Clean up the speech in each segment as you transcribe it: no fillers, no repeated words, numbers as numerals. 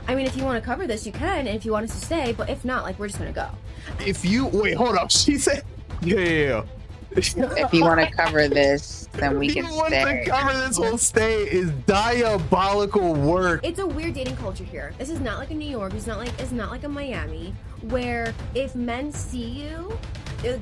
I mean, if you want to cover this, you can, and if you want us to stay, but if not, like, we're just gonna go. If you wait, hold up. She said, yeah. If you want to cover this, then we can If you want stay. to cover this whole stay is diabolical work. It's a weird dating culture here. This is not like a New York. It's not like a Miami, where if men see you,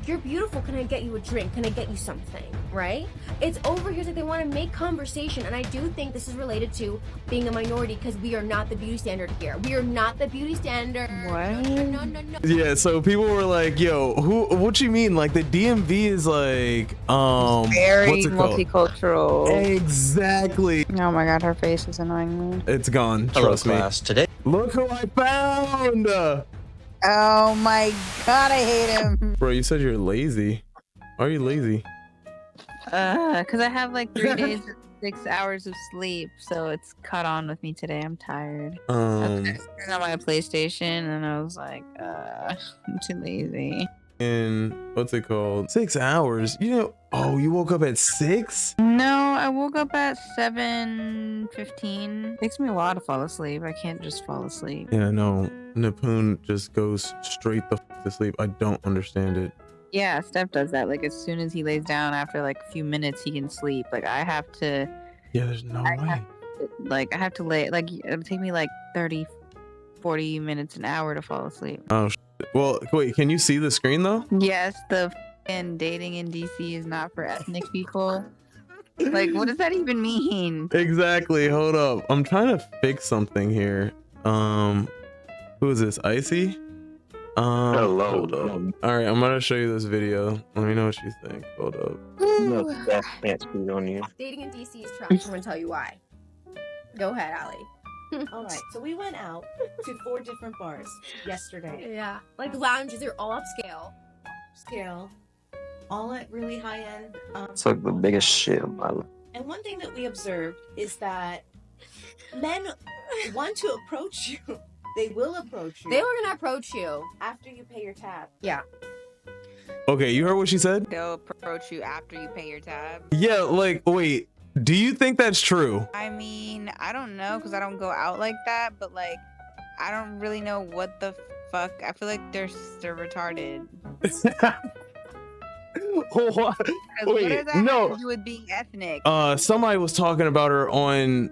you're beautiful, can I get you a drink? Can I get you something? Right? It's over here that they want to make conversation, and I do think this is related to being a minority because we are not the beauty standard here. We are not the beauty standard. What? No. Yeah, so people were like, yo, what you mean? Like the DMV is like Very what's it called? multicultural. Exactly. Oh my god, her face is annoying me. It's gone. Hello, Trust me. class. Today. Look who I found. Oh my god, I hate him. Bro, you said you're lazy. Why are you lazy? Because I have like 3 days, 6 hours of sleep, so it's caught on with me today. I'm tired. I turned on my PlayStation and I was like, I'm too lazy. And what's it called? 6 hours. You know, oh, you woke up at 6? No, I woke up at 7:15. Takes me a while to fall asleep. I can't just fall asleep. Yeah, no. Napoon just goes straight the f to sleep. I don't understand it. Yeah, Steph does that. Like as soon as he lays down, after like a few minutes, he can sleep. Like I have to. Yeah, there's no way. I have to lay. Like it'll take me like 30, 40 minutes, an hour to fall asleep. Oh, well, wait, can you see the screen though? Yes, the f***ing dating in DC is not for ethnic people. Like, what does that even mean? Exactly. Hold up. I'm trying to fix something here. Who is this? Icy? Hello. All right, I'm gonna show you this video. Let me know what you think. Hold up. No, that can't speak on you. Dating in DC is trash. I'm gonna tell you why. Go ahead, Allie. All right, so we went out to 4 different bars yesterday. Yeah, like lounges, they're all upscale. Scale, all at really high end. It's like the biggest shit of my life. And one thing that we observed is that men want to approach you. They will approach you. They were gonna approach you. after you pay your tab. Yeah. Okay, you heard what she said? They'll approach you after you pay your tab. Yeah, like, wait, do you think that's true? I mean, I don't know because I don't go out like that, but like, I don't really know what the fuck. I feel like they're retarded. What? 'Cause what Wait, does that have no. to do with being ethnic? Somebody was talking about her on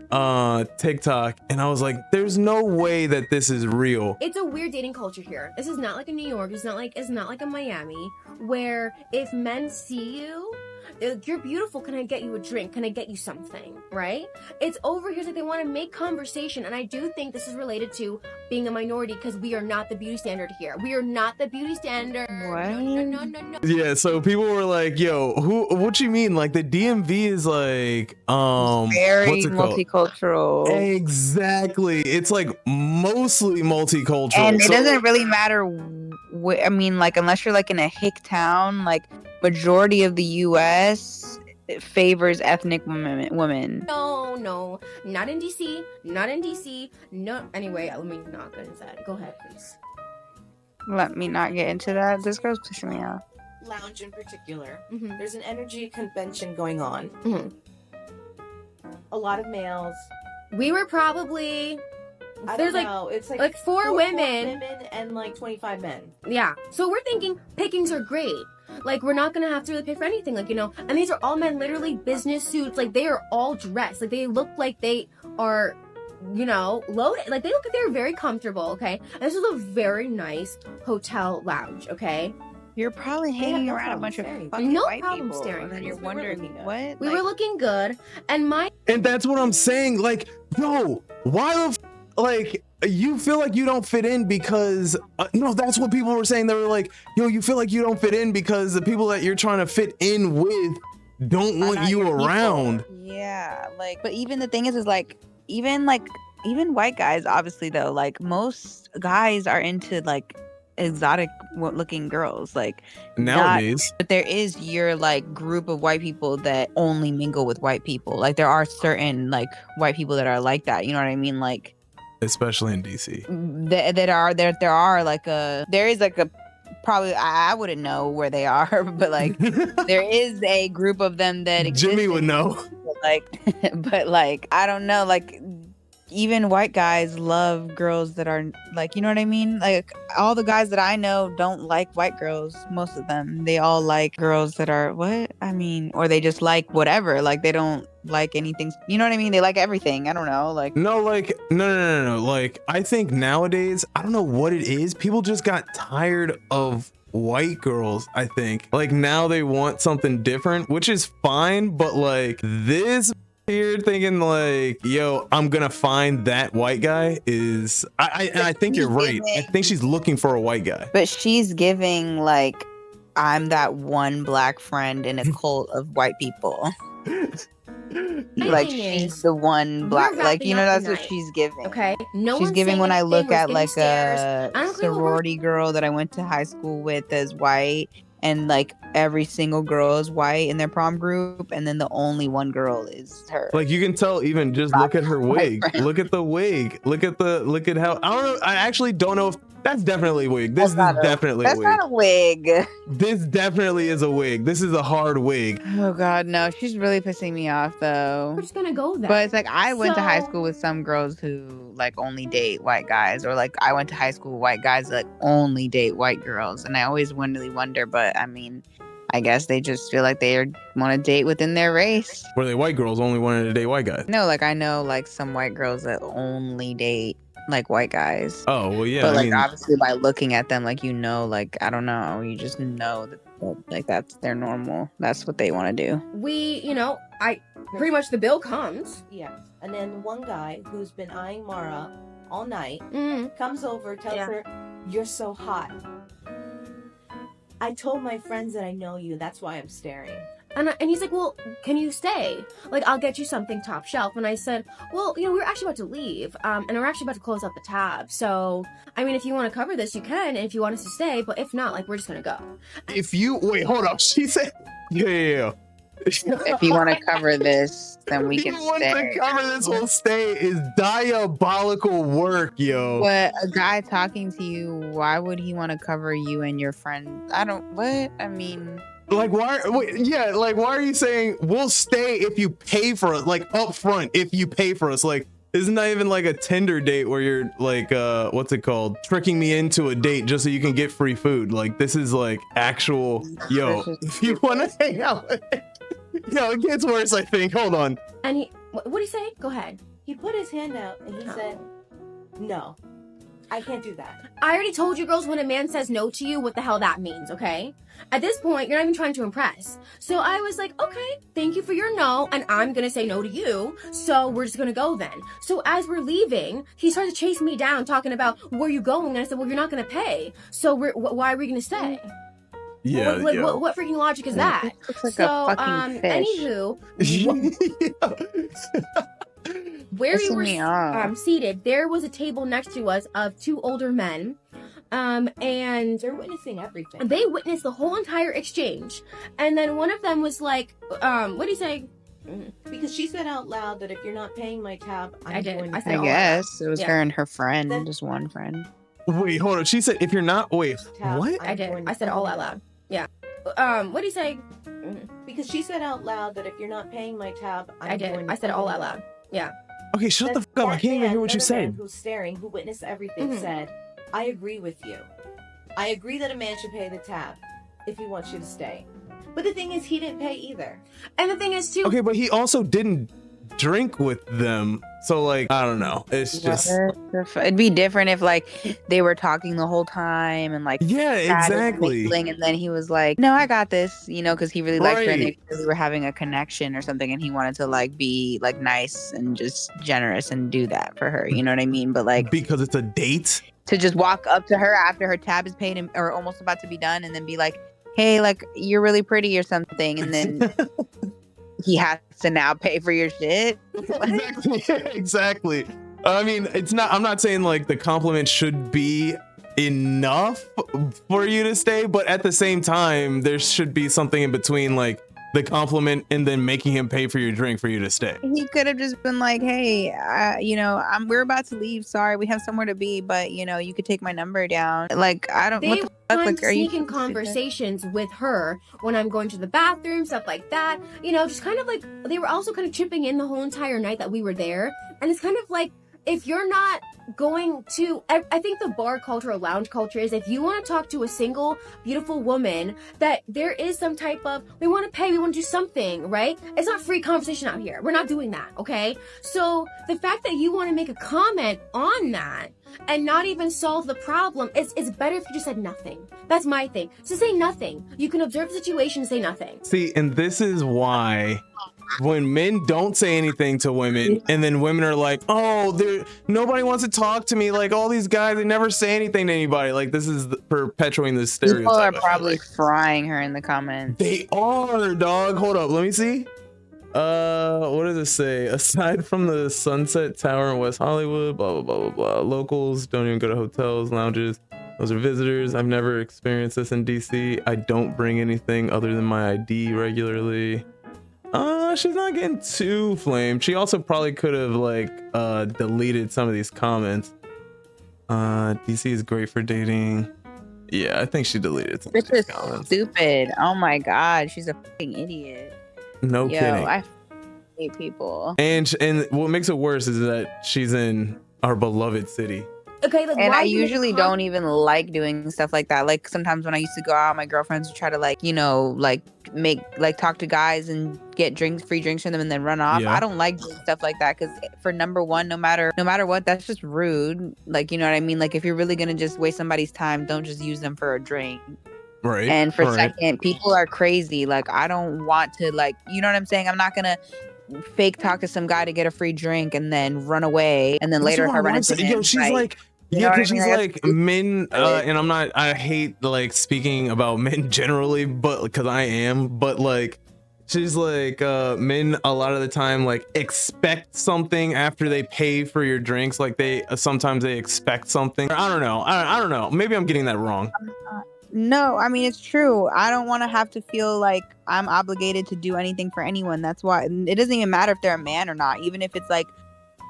TikTok, and I was like, there's no way that this is real. It's a weird dating culture here. This is not like a New York. It's not like a Miami, where if men see you, you're beautiful, can I get you a drink? Can I get you something? Right? It's over here that they want to make conversation, and I do think this is related to being a minority because we are not the beauty standard here. We are not the beauty standard. What? No. Yeah, so people were like, yo, what you mean? Like the DMV is like Very what's it called? multicultural. Exactly. It's like mostly multicultural. And it So- doesn't really matter. I mean, like, unless you're like in a hick town, like majority of the U.S. favors ethnic women. No, not in DC. Not in DC. No. Anyway, let me not get into that. Go ahead, please. Let me not get into that. This girl's pushing me off. Lounge in particular. Mhm. There's an energy convention going on. Mhm. A lot of males. We were probably I there's don't like know. It's like four women. and like 25 men. Yeah. So we're thinking pickings are great. Like we're not gonna have to really pay for anything. Like, you know, and these are all men, literally business suits. Like they are all dressed. Like they look like they are, you know, loaded. Like they look like they're very comfortable. Okay. And this is a very nice hotel lounge. Okay. You're probably have hanging no around a problem bunch of staring. fucking No white problem people, staring. and then you're Because we were wondering looking good. what. We Like, were looking good, and my And that's what I'm saying. Like, yo, why the like you feel like you don't fit in because no, that's what people were saying. They were like, yo, you feel like you don't fit in because the people that you're trying to fit in with don't are want not you your people. around. Yeah, like, but even the thing is like, even white guys, obviously though, like most guys are into like exotic looking girls, like Nowadays. but there is your like group of white people that only mingle with white people. Like there are certain like white people that are like that. You know what I mean? Like Especially in DC. there is like a probably I wouldn't know where they are, but like there is a group of them that exist. Jimmy would know. But like I don't know, like even white guys love girls that are like, you know what I mean? Like all the guys that I know don't like white girls. Most of them, they all like girls that are what? I mean, or they just like whatever. Like they don't like anything. You know what I mean? They like everything. I don't know. Like No, like no. Like I think nowadays, I don't know what it is. People just got tired of white girls. I think like now they want something different, which is fine. But like this here thinking like, yo, I'm gonna find that white guy is I think you're right. I think she's looking for a white guy. but she's giving like I'm that one black friend in a cult of white people. Like thing she's is, the one black, we're like you know, wrapping that's up what the she's giving. Okay, no She's one's giving saying when I anything, look we're at skipping like stairs. a I don't care what we're sorority girl that I went to high school with as white, and like every single girl is white in their prom group, and then the only one girl is her. Like you can tell, even just look at her wig. Look at the wig. Look at how I don't know. I actually don't know if that's definitely a wig. This is definitely a That's wig. not a wig. This definitely is a wig. This is a hard wig. Oh god, no, she's really pissing me off though. We're just gonna go there. But it's like I went to high So- school with some girls who like only date white guys, or like I went to high school with white guys that like only date white girls, and I always really wonder. But I mean, I guess they just feel like they want to date within their race. Were they white girls only wanted to date white guys? No, like I know like some white girls that only date like white guys. Oh well, yeah. But I like mean, obviously by looking at them, like you know, like I don't know, you just know that like that's their normal. That's what they want to do. I pretty much the bill comes. Yeah. And then one guy who's been eyeing Mara all night Mm. comes over, tells Yeah. her, "You're so hot." I told my friends that I know you. That's why I'm staring. And he's like, well, can you stay? Like, I'll get you something top shelf. And I said, well, we're actually about to leave. And we're actually about to close up the tab. So, I mean, if you want to cover this, you can. And if you want us to stay, but if not, like, we're just going to go. if you wait, hold up. She said, yeah. If you want to cover this, then we can He wants stay. to cover this whole stay is diabolical work, yo. But a guy talking to you, why would he want to cover you and your friend? I mean, Like why? Wait, yeah, like why are you saying we'll stay if you pay for us? Like up front, if you pay for us, like isn't that even like a Tinder date where you're like, what's it called? Tricking me into a date just so you can get free food. Like this is like actual, yo. If you want to hang out, yo, it gets worse. I think. Hold on. And what did he say? Go ahead. He put his hand out and he said, "No, I can't do that." I already told you girls when a man says no to you, what the hell that means, okay? At this point, you're not even trying to impress. So I was like, okay, thank you for your no, and I'm gonna say no to you, so we're just gonna go then. So as we're leaving, he started to chase me down, talking about, where you going? And I said, well, you're not gonna pay, so why are we gonna stay? Yeah, Like, yo. what freaking logic is that? it looks like So, a fucking fish. anywho, where we Pissing were me off. seated, there was a table next to us of two older men, and They're witnessing everything. they witnessed the whole entire exchange. And then one of them was like, what do you say? Because she said out loud that if you're not paying my tab, I'm I did. going to I said I all guess it was Yeah. her and her friend, Then- just one friend. Wait, hold on. She said if you're not. Wait, tab, what? I did. going I said to- all out loud. Yeah. What do you say? Because she said out loud that if you're not paying my tab, I'm I did. going I said all out to- loud. Okay, shut the That- fuck up. I that can't even man, hear what you another man said. Who's staring, who witnessed everything, Mhm. said, "I agree with you. I agree that a man should pay the tab if he wants you to stay." But the thing is, he didn't pay either. And the thing is, too, Okay, but he also didn't drink with them. So like, I don't know. It's just It'd be different if like they were talking the whole time and like yeah, chatting and exactly. mingling, and then he was like, "No, I got this," because he really liked her and they Right. really were having a connection or something, and he wanted to like be like nice and just generous and do that for her. You know what I mean? But like Because it's a date. to just walk up to her after her tab is paid or almost about to be done, and then be like, "Hey, like you're really pretty" or something, and then he has to now pay for your shit. Exactly. Exactly. I mean, it's not. I'm not saying like the compliment should be enough for you to stay, but at the same time, there should be something in between, like the compliment and then making him pay for your drink for you to stay. He could have just been like, "Hey, we're about to leave. Sorry, we have somewhere to be, but you could take my number down." Like, I don't. they What the were fuck? Like, are you sneaking conversations with her when I'm going to the bathroom, stuff like that. Just kind of like they were also kind of chipping in the whole entire night that we were there, and it's kind of like if you're not going to, I think the bar culture or lounge culture is, if you want to talk to a single beautiful woman, that there is some type of, we want to pay, we want to do something, right? It's not free conversation out here. We're not doing that, okay? So the fact that you want to make a comment on that and not even solve the problem, it's better if you just said nothing. That's my thing. Just say nothing. You can observe the situation and say nothing. See, and this is why when men don't say anything to women, and then women are like, oh, nobody wants to talk to me, like all these guys, they never say anything to anybody. Like, this is perpetuating this stereotype. People are probably frying her in the comments. They are, dog. Hold up, let me see. What does it say? Aside from the Sunset Tower in West Hollywood, blah blah blah blah blah, locals don't even go to hotels, lounges. Those are visitors. I've never experienced this in DC. I don't bring anything other than my ID regularly. She's not getting too flamed. She also probably could have like deleted some of these comments. DC is great for dating. Yeah, I think she deleted some of these comments. Stupid. Oh my god, she's a fucking idiot. No kidding. I hate people. And what makes it worse is that she's in our beloved city. Okay, like, and I usually don't even like doing stuff like that. Like sometimes when I used to go out, my girlfriends would try to like, you know, like talk to guys and get free drinks from them and then run off. Yeah. I don't like doing stuff like that because for number one, no matter what, that's just rude. Like, you know what I mean? Like if you're really gonna just waste somebody's time, don't just use them for a drink. Right. And for second, people are crazy. Like I don't want to, like, you know what I'm saying? I'm not gonna fake talk to some guy to get a free drink and then run away and then later if I run into him, yo, she's like, yeah, because she's like men, and I hate like speaking about men generally, but because I am, but like she's like men a lot of the time like expect something after they pay for your drinks. Like sometimes they expect something. I don't know. I don't know. Maybe I'm getting that wrong. No, I mean, it's true. I don't want to have to feel like I'm obligated to do anything for anyone. That's why it doesn't even matter if they're a man or not. Even if it's like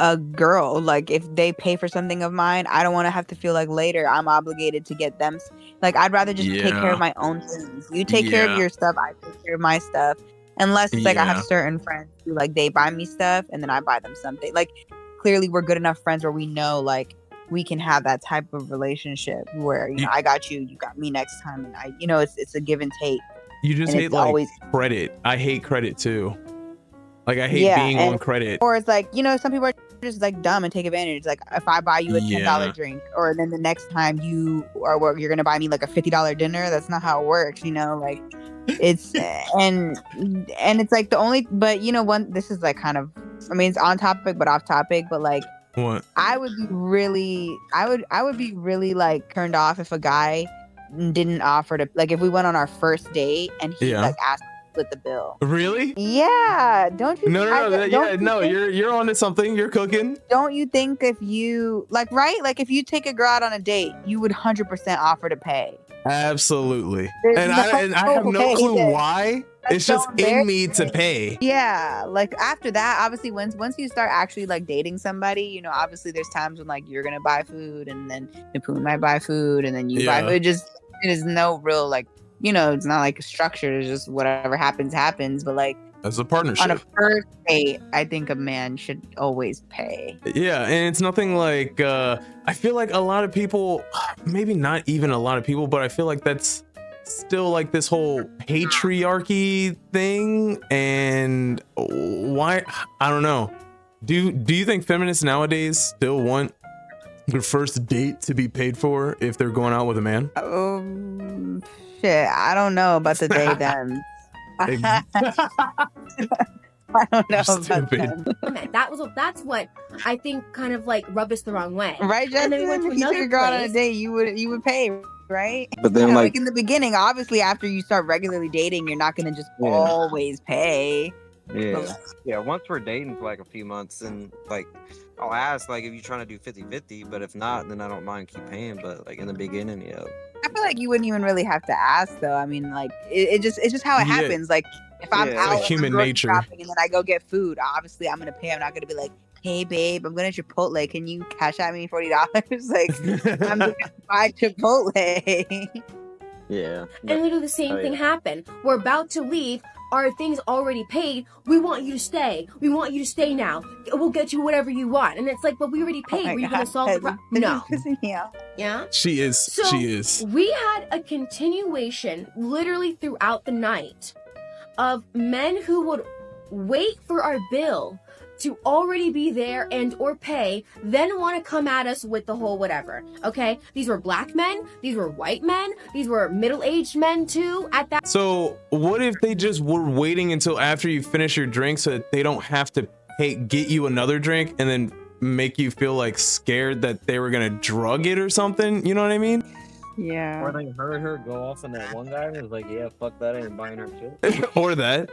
a girl, like if they pay for something of mine, I don't want to have to feel like later I'm obligated to get them. Like I'd rather just take care of my own things. You take care of your stuff, I take care of my stuff. Unless it's like I have certain friends who like they buy me stuff and then I buy them something. Like clearly we're good enough friends where we know like we can have that type of relationship where, you know, I got you, you got me next time, and I, you know, it's a give and take. You just hate like credit. I hate credit too. Like I hate being on credit. Or it's like, you know, some people are just like dumb and take advantage. Like if I buy you a $10 drink, or then the next time you're gonna buy me like a $50 dinner, that's not how it works, you know. Like it's and it's like the only, but you know, this is like kind of, I mean, it's on topic but off topic, but like what I would be really like turned off if a guy didn't offer to, like, if we went on our first date and he like asked to split the bill. Really? Yeah. Don't you? No. You're onto something. You're cooking. Don't you think if you like, right? Like if you take a girl out on a date, you would 100% offer to pay. Absolutely. And I have no clue why. It's just in me to pay. Yeah, like after that, obviously, once you start actually like dating somebody, you know, obviously there's times when like you're gonna buy food, and then Napoon might buy food, and then you buy food. It is no real like, you know, it's not like structured. It's just whatever happens. But like as a partnership on a first date, I think a man should always pay. Yeah, and it's nothing like I feel like a lot of people, maybe not even a lot of people, but I feel like that's still like this whole patriarchy thing. And why, I don't know, do you think feminists nowadays still want their first date to be paid for if they're going out with a man? Shit, I don't know about the they them. I don't know about them. That's what I think kind of like rubbed us the wrong way, right? Justin, if you took a girl on a date, you would pay, right? But then like in the beginning, obviously after you start regularly dating, you're not gonna just always pay. Yeah, once we're dating for like a few months, and like I'll ask like if you're trying to do 50-50, but if not, then I don't mind keep paying. But like in the beginning, I feel like you wouldn't even really have to ask though. I mean, like it's just how it happens. Like if I'm out like human nature shopping and then I go get food, obviously I'm gonna pay. I'm not gonna be like, hey babe, I'm going to Chipotle, can you cash out me $40? Like I'm gonna buy Chipotle. Yeah. And literally the same thing happened. We're about to leave. our things already paid. We want you to stay. We want you to stay now. We'll get you whatever you want. And it's like, but we already paid. Oh my Were you gonna God, solve the this problem? No. is pissing me off. Yeah. She is. So She is. we had a continuation literally throughout the night of men who would wait for our bill to already be there and or pay, then want to come at us with the whole whatever. Okay? These were black men, these were white men, these were middle-aged men too at that. So what if they just were waiting until after you finish your drink so that they don't have to get you another drink and then make you feel like scared that they were gonna drug it or something? You know what I mean? Yeah. Or they heard her go off on that one guy and was like, yeah, fuck that, I ain't buying her shit. Or that.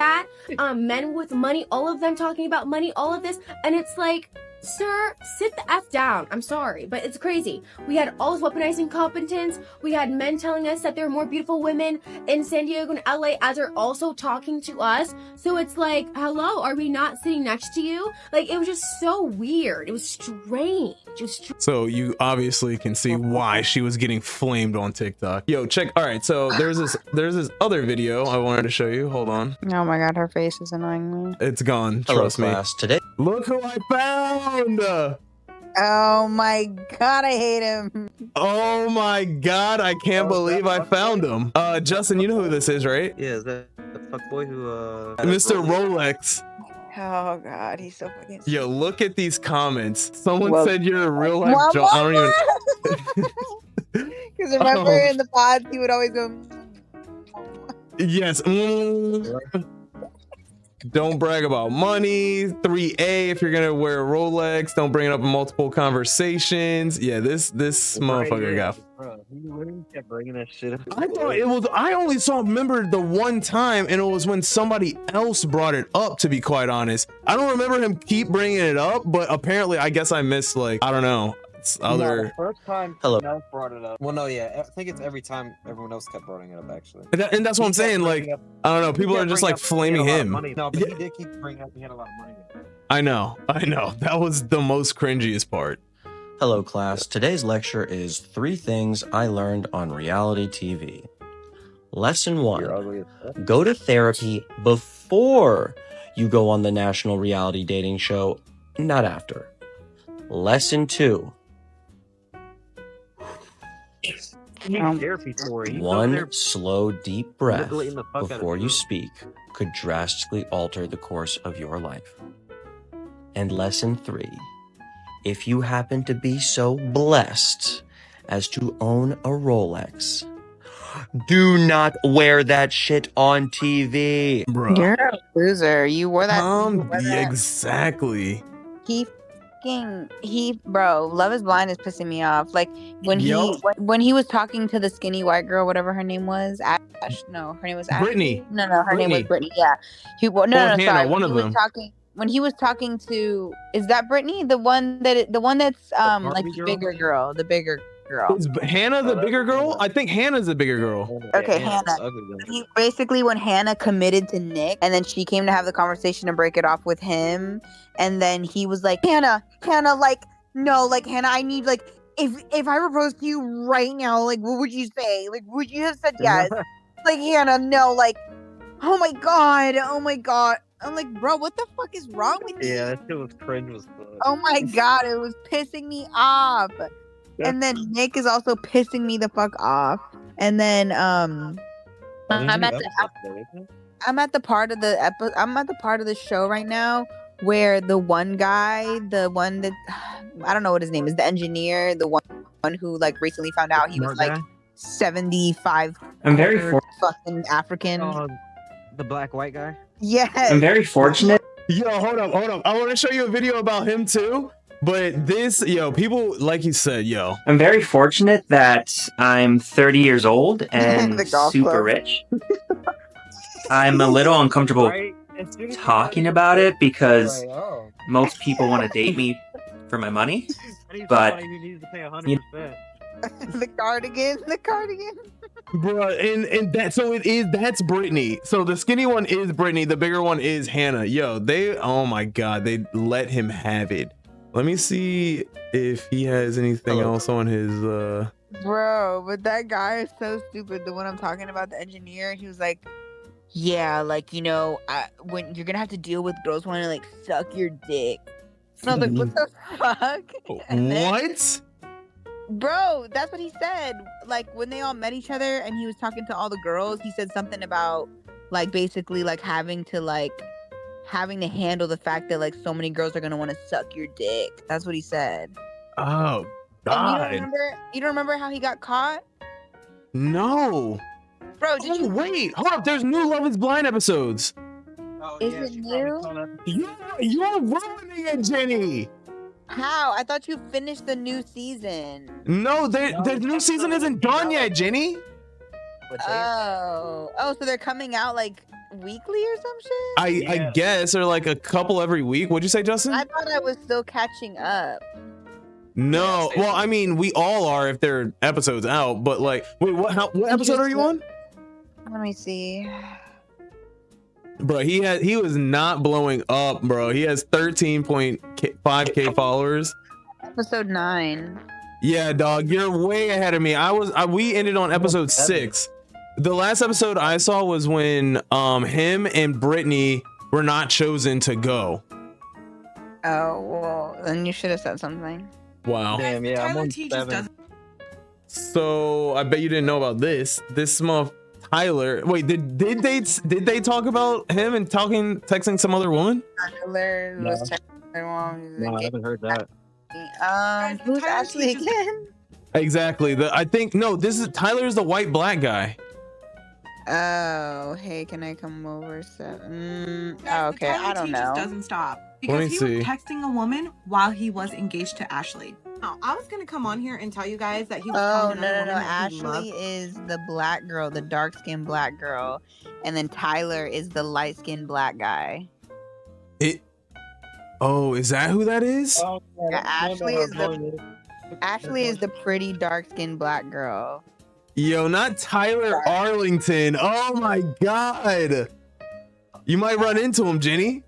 Men with money, all of them talking about money, all of this, and it's like, sir, sit the F down. I'm sorry, but it's crazy. We had all this weaponizing competence. We had men telling us that there are more beautiful women in San Diego and LA as they're also talking to us. So it's like, hello, are we not sitting next to you? Like, it was just so weird. It was strange. So you obviously can see why she was getting flamed on TikTok. Yo, check. All right, so there's this other video I wanted to show you. Hold on. Oh my God, her face is annoying me. It's gone. Hello, Trust me. class. Today. Look who I found. Oh my God, I hate him. Oh my God, I can't believe I found him. Justin, you know who this is, right? Yeah, is that the fuckboy who Mr. Rolex. Oh God, he's so fucking. Yo, look at these comments. Someone Well, said you're a real life John. I don't even. Because remember in the pods, he would always go. Yes. Don't brag about money. 3A if you're gonna wear a Rolex. Don't bring it up in multiple conversations. Yeah, this motherfucker got. Bro, he literally kept bringing that shit up. I thought it was. I only remember the one time, and it was when somebody else brought it up. To be quite honest, I don't remember him keep bringing it up, but apparently, I guess I missed like I don't know. It's other. No, the first time Hello. someone else brought it up. Well, no, yeah, I think it's every time everyone else kept bringing it up. Actually, And that's what I'm saying. Like I don't know. People are just like flaming him. No, but Yeah. he did keep bringing up he had a lot of money. I know. That was the most cringiest part. Hello, class. Today's lecture is 3 things I learned on reality TV. Lesson You're 1. ugly as fuck. Go to therapy before you go on the national reality dating show, not after. Lesson 2. You need therapy for it. You go there 1 slow, deep breath manipulating the fuck out of before you you. speak could drastically alter the course of your life. And lesson 3. If you happen to be so blessed as to own a Rolex, do not wear that shit on TV. Bro. You're a loser. You wore that. you wore that. Exactly. Bro, Love is Blind is pissing me off. Like when when he was talking to the skinny white girl, whatever her name was, Ash. No, her name was Ashley. Brittany. No, her name was Brittany. Yeah. Hannah, Sorry. one When of he was them. when he was talking to, is that Brittany? The one that's like Barbie the girl? bigger girl, the bigger girl. Is Hannah the bigger girl? I think Hannah's the bigger girl. Okay, Yeah, it's Hannah. ugly, though. He, basically when Hannah committed to Nick and then she came to have the conversation to break it off with him, and then he was like, Hannah, like, no, like, Hannah, I need, like, if I proposed to you right now, like, what would you say? Like, would you have said yes? Like, Hannah, no, like, oh my god. I'm like, bro, what the fuck is wrong with you? Yeah, that shit was cringe as fuck. Oh my god, it was pissing me off. And then Nick is also pissing me the fuck off. And then I'm at the part of the show right now where the one guy, the one that I don't know what his name is, the engineer, the one who like recently found out he was like 75. I'm very fucking African. The black white guy. Yes. I'm very fortunate. Yo, hold up. I want to show you a video about him too. But this, people, like you said, I'm very fortunate that I'm 30 years old and The golf super club. rich. I'm a little uncomfortable Right? As soon as you talking said about it because like, oh, most people want to date me for my money. I need But- somebody who needs to pay 100%. the cardigan. bro, and that's Brittany. So the skinny one is Brittany, the bigger one is Hannah. Yo, oh my god, they let him have it. Let me see if he has anything else on his Bro, but that guy is so stupid. The one I'm talking about, the engineer, he was like, yeah, like, you know, when you're gonna have to deal with girls wanting to like suck your dick. And I was like, what the fuck? And then, What? bro, that's what he said. Like when they all met each other and he was talking to all the girls, he said something about like basically like having to handle the fact that like so many girls are gonna want to suck your dick. That's what he said. Oh And God. you don't remember how he got caught? No. Bro, did Oh, you wait, hold up. There's new Love is Blind episodes. Oh, Is yeah, it she probably new? called up. You're ruining it, Jenny. How? I thought you finished the new season. No, the No, new episode season isn't was done yet, Jenny. What day? Oh, so they're coming out like weekly or some shit? I Yeah. guess, or like a couple every week. What'd you say, Justin? I thought I was still catching up. No. Yeah, Well, I mean, we all are if their episodes out. But like, wait, what episode are you on? Let me see. Bro, he was not blowing up, bro. He has 13.5k followers. Episode 9. Yeah, dog, you're way ahead of me. We ended on episode 6. The last episode I saw was when him and Brittany were not chosen to go. Oh, well, then you should have said something. Wow. Damn, yeah, I'm Tyler on T just 7. doesn't. So I bet you didn't know about this. This Tyler. Wait, did they talk about him and texting some other woman? Tyler No. was texting along. No, I haven't heard that. Who's Tyler Ashley teaches- again? Exactly. This is Tyler's the white black guy. Oh, hey, can I come over? Guys, Okay, Tyler I don't T just know. doesn't stop me because he see. was texting a woman while he was engaged to Ashley. Now, I was gonna come on here and tell you guys that he was. Oh, calling no. another woman that he Ashley loved. is the black girl, the dark skinned black girl. And then Tyler is the light skinned black guy. Oh, is that who that is? Oh, Yeah, Ashley is the pretty dark skinned black girl. Yo, not Tyler Arlington. Oh my God. You might run into him, Jenny.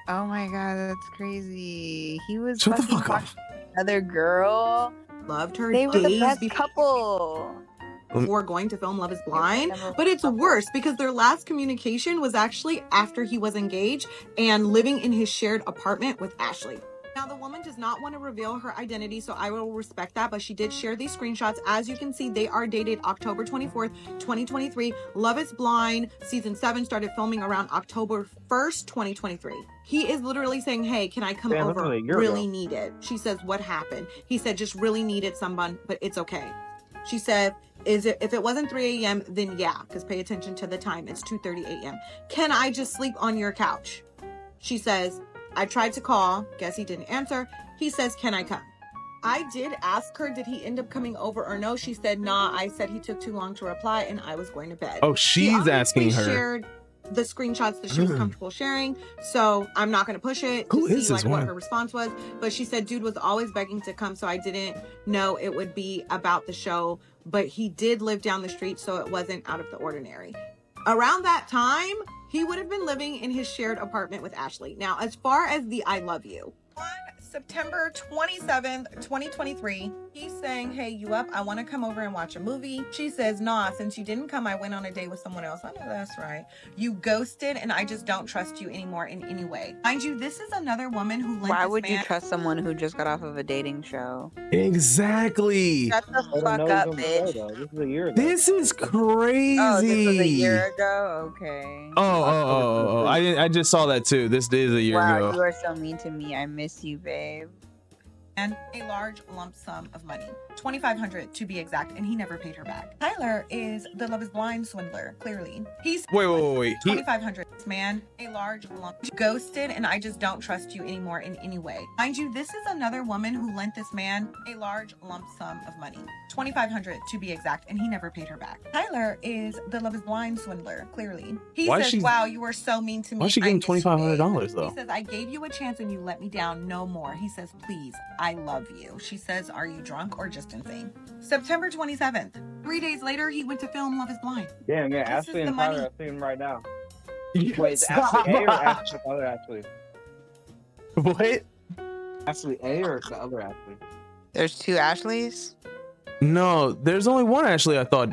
Oh my god, that's crazy. He was Shut the fucking fuck up. talking to another girl. Loved her They were the days best before couple. going to film Love is Blind. They were But it's couple. worse because their last communication was actually after he was engaged and living in his shared apartment with Ashley. Now, the woman does not want to reveal her identity, so I will respect that, but she did share these screenshots. As you can see, they are dated October 24th, 2023. Love is Blind season 7 started filming around October 1st, 2023. He is literally saying, hey, can I come Damn, that's over? only a year Really ago. need it. She says, what happened? He said, just really needed someone, but it's okay. She said, if it wasn't 3 a.m., then yeah, because pay attention to the time. It's 2:30 a.m. Can I just sleep on your couch? She says, I tried to call. Guess he didn't answer. He says, can I come? I did ask her, did he end up coming over or no? She said, nah. I said he took too long to reply and I was going to bed. Oh, She she's obviously asking her. shared the screenshots that she was comfortable sharing, so I'm not going to push it to Who is see this like what one? her response was. But she said dude was always begging to come, so I didn't know it would be about the show. But he did live down the street, so it wasn't out of the ordinary. Around that time, he would have been living in his shared apartment with Ashley. Now, as far as the I love you, on September 27th, 2023, he's saying, hey, you up? I want to come over and watch a movie. She says, nah, since you didn't come, I went on a date with someone else. I know that's right. You ghosted, and I just don't trust you anymore in any way. Mind you, this is another woman who lent Why this would you man- trust someone who just got off of a dating show? Exactly. Shut the I didn't fuck know he up, was on the show, bitch. though. This is a year ago. This is crazy. Oh, this was a year ago? Okay. Oh. I just saw that too. This is a year Wow, ago. you are so mean to me. I miss you, babe. and a large lump sum of money, $2,500 to be exact, and he never paid her back. Tyler is the Love is Blind swindler, clearly. He's Wait. $2,500. This man, a large lump, ghosted, and I just don't trust you anymore in any way. Mind you, this is another woman who lent this man a large lump sum of money, $2,500 to be exact, and he never paid her back. Tyler is the Love is Blind swindler, clearly. He Why is says, she- wow, you were so mean to me. Why is she I getting miss you, babe." $2,500 though? He says, I gave you a chance and you let me down. No more. He says, please, I love you. She says, are you drunk or just insane? September 27th. 3 days later, he went to film Love is Blind. Damn, yeah, This is Ashley the and money. Tyler, I see him right now. Yes. Wait, is Ashley A or Ashley, the other Ashley? What? Ashley A or the other Ashley? There's two Ashleys? No, there's only one Ashley. I thought.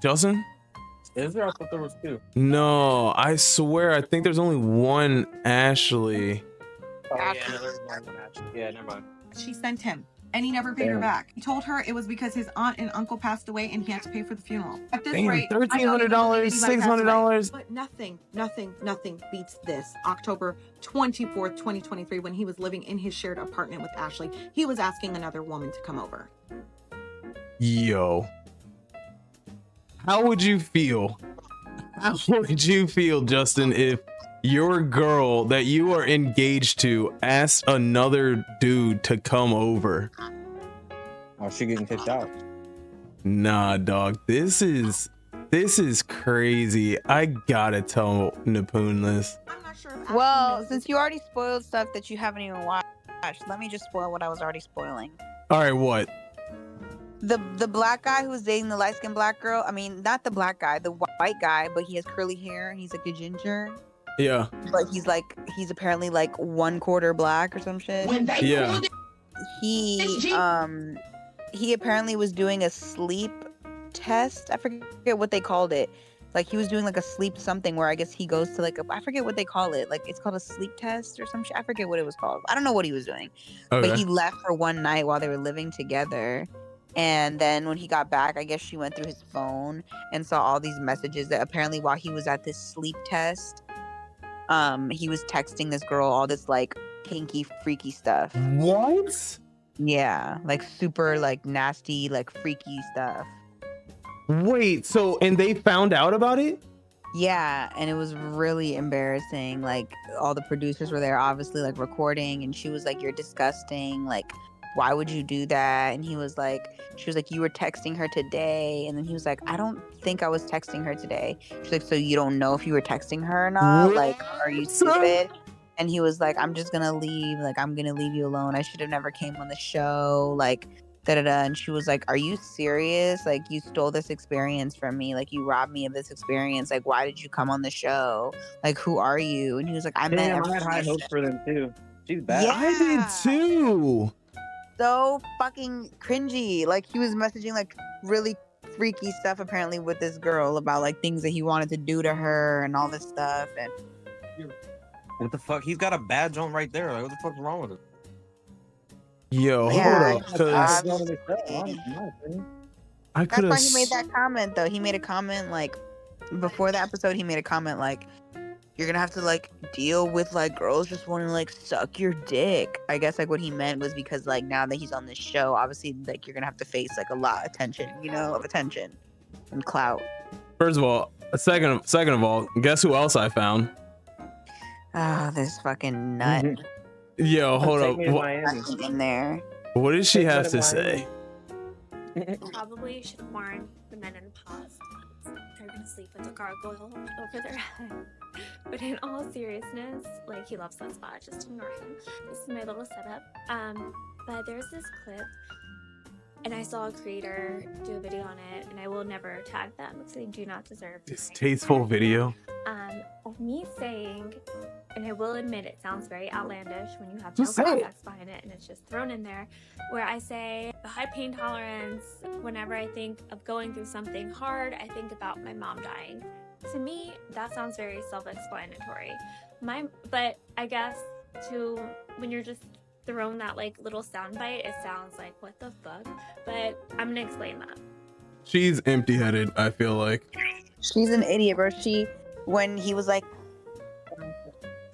Justin. Is there? I thought there was two. No, I swear, I think there's only one Ashley. Oh yeah, Ashley. no, there's more than Ashley. Yeah, never mind. She sent him, and he never paid her Damn. back. He told her it was because his aunt and uncle passed away, and he had to pay for the funeral. At this Damn, rate, I know you don't believe $1,300, anybody passed away, $600. but nothing beats this. October 24th, 2023, when he was living in his shared apartment with Ashley, he was asking another woman to come over. Yo, how would you feel? How would you feel, Justin, if your girl that you are engaged to asked another dude to come over? Oh, she getting kicked out. Nah, dog, this is crazy. I gotta tell Napoon this. I'm not sure if Ashley Well, knows since you already spoiled stuff that you haven't even watched, let me just spoil what I was already spoiling. All right, what? The black guy who's dating the light skinned black girl. I mean, not the black guy, the white guy, but he has curly hair and he's like a ginger. Yeah, But he's apparently like 1/4 black or some shit. yeah. He apparently was doing a sleep test. I forget what they called it. Like he was doing like a sleep something where I guess he goes to like I forget what they call it. Like it's called a sleep test or some shit. I forget what it was called. I don't know what he was doing. Okay. But he left for one night while they were living together. And then when he got back, I guess she went through his phone and saw all these messages that apparently while he was at this sleep test, he was texting this girl all this like kinky, freaky stuff. What? Yeah, like super like nasty, like freaky stuff. Wait, so and they found out about it? Yeah, and it was really embarrassing. Like all the producers were there obviously like recording and she was like, "You're disgusting. Like why would you do that?" And he was like, she was like, "You were texting her today." And then he was like, "I don't think I was texting her today." She's like, "So you don't know if you were texting her or not? What? Like, are you stupid?" And he was like, "I'm just gonna leave. Like, I'm gonna leave you alone. I should have never came on the show. Like, da da da." And she was like, "Are you serious? Like, you stole this experience from me. Like, you robbed me of this experience. Like, why did you come on the show? Like, who are you?" And he was like, "I meant Damn, I had high everything." hopes for them too. She's bad. Yeah. I did too. So fucking cringy. Like he was messaging like really freaky stuff apparently with this girl about like things that he wanted to do to her and all this stuff. And What the fuck? He's got a badge on right there. Like, what the fuck's wrong with him? Yo, Yeah, hold up, cause obviously. I That's could have. why he made that comment though. He made a comment like before the episode. He made a comment like, "You're gonna have to like deal with like girls just wanting to like suck your dick." I guess like what he meant was because like now that he's on this show, obviously like you're gonna have to face like a lot of attention, of attention and clout. First of all, second of all, guess who else I found? Ah, this fucking nut Yo, hold up. in there. What did she have to say? Probably should warn the men in pause. They're gonna sleep with a gargoyle over their head. But in all seriousness, like he loves that spot, just ignore him. This is my little setup. But there's this clip, and I saw a creator do a video on it, and I will never tag them because they do not deserve to. Distasteful video. Of me saying, and I will admit it sounds very outlandish when you have Just no say it. context behind it and it's just thrown in there, where I say the high pain tolerance, whenever I think of going through something hard, I think about my mom dying. To me, that sounds very self-explanatory. But I guess when you're just thrown that like little soundbite, it sounds like what the fuck. But I'm gonna explain that. She's empty-headed, I feel like. She's an idiot, bro. When he was like,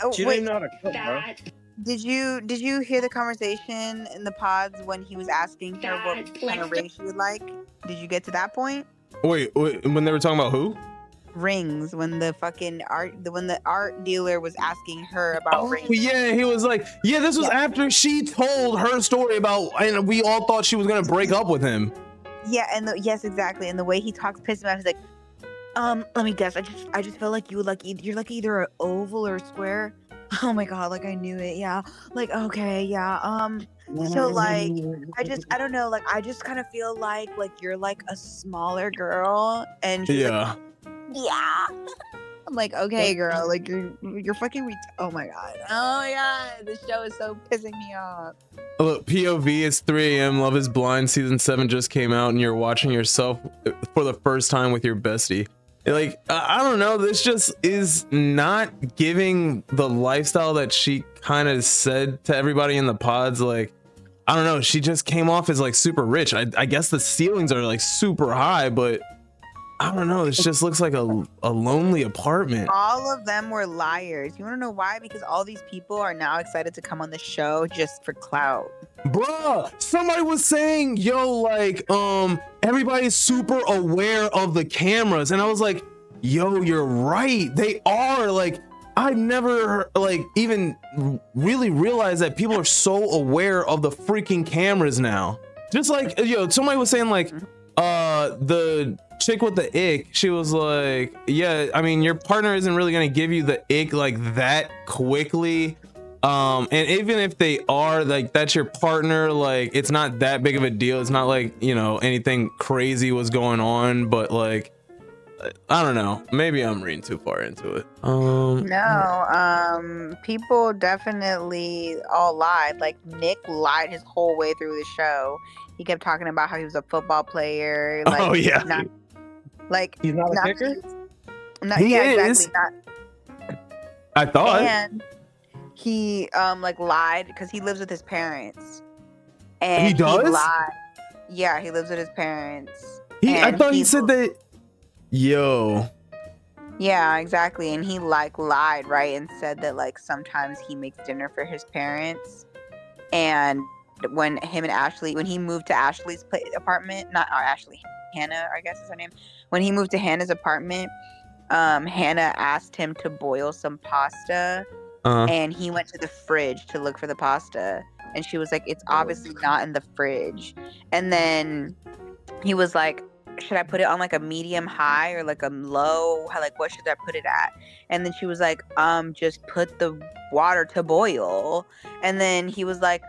oh She wait, didn't know how to cook, bro. That, did you hear the conversation in the pods when he was asking her what kind of ring she would like? Did you get to that point? Wait, when they were talking about who? Rings, when the art dealer was asking her about rings. Yeah, he was like, yeah, this was after she told her story about, and we all thought she was gonna break up with him. Yeah, yes, exactly. And the way he talks pissed me off. He's like, let me guess. I just feel like you're like either an oval or a square. Oh my god, like I knew it. Yeah, like okay, yeah. So like, I don't know. Like I just kind of feel like you're like a smaller girl, and she's like, yeah. I'm like, okay, girl, like you're fucking oh my god. Oh my god, this show is so pissing me off. Look, POV, it's 3 a.m. Love is Blind season 7 just came out, and you're watching yourself for the first time with your bestie. Like, I don't know. This just is not giving the lifestyle that she kind of said to everybody in the pods. Like, I don't know. She just came off as like super rich. I guess the ceilings are like super high, but I don't know. It just looks like a lonely apartment. All of them were liars. You want to know why? Because all these people are now excited to come on the show just for clout. Bruh, somebody was saying, yo, like, everybody's super aware of the cameras. And I was like, yo, you're right. They are. Like, I've never, like, even really realized that people are so aware of the freaking cameras now. Just like, yo, somebody was saying, like, the chick with the ick, she was like, yeah, I mean, your partner isn't really gonna give you the ick like that quickly. And even if they are, like, that's your partner, like, it's not that big of a deal. It's not like, you know, anything crazy was going on, but like, I don't know, maybe I'm reading too far into it. No, people definitely all lied. Like, Nick lied his whole way through the show. He kept talking about how he was a football player. Like, oh yeah, not, like, He's not a kicker? He yeah, is. exactly. I thought. And he like lied because he lives with his parents. And He does? lied. Yeah, he lives with his parents. I thought he and said that. Yo. Yeah, exactly. And he like lied, right? And said that like sometimes he makes dinner for his parents. And when he moved to Ashley's apartment, not Ashley, Hannah, I guess is her name. When he moved to Hannah's apartment, Hannah asked him to boil some pasta. And he went to the fridge to look for the pasta. And she was like, it's obviously not in the fridge. And then he was like, should I put it on like a medium high or like a low? Like, what should I put it at? And then she was like, just put the water to boil. And then he was like,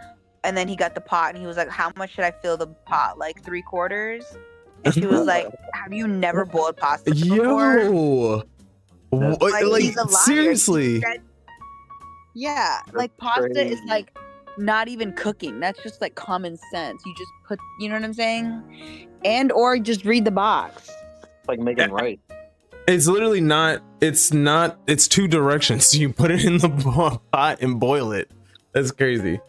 and then he got the pot and he was like, how much should I fill the pot? Like 3/4? And she was like, have you never boiled pasta before? Yo. Like he's a liar. seriously. Yeah, like pasta is like not even cooking. That's just like common sense. You just put, you know what I'm saying? And or just read the box. It's like making rice. It's literally not. It's two directions. You put it in the pot and boil it. That's crazy.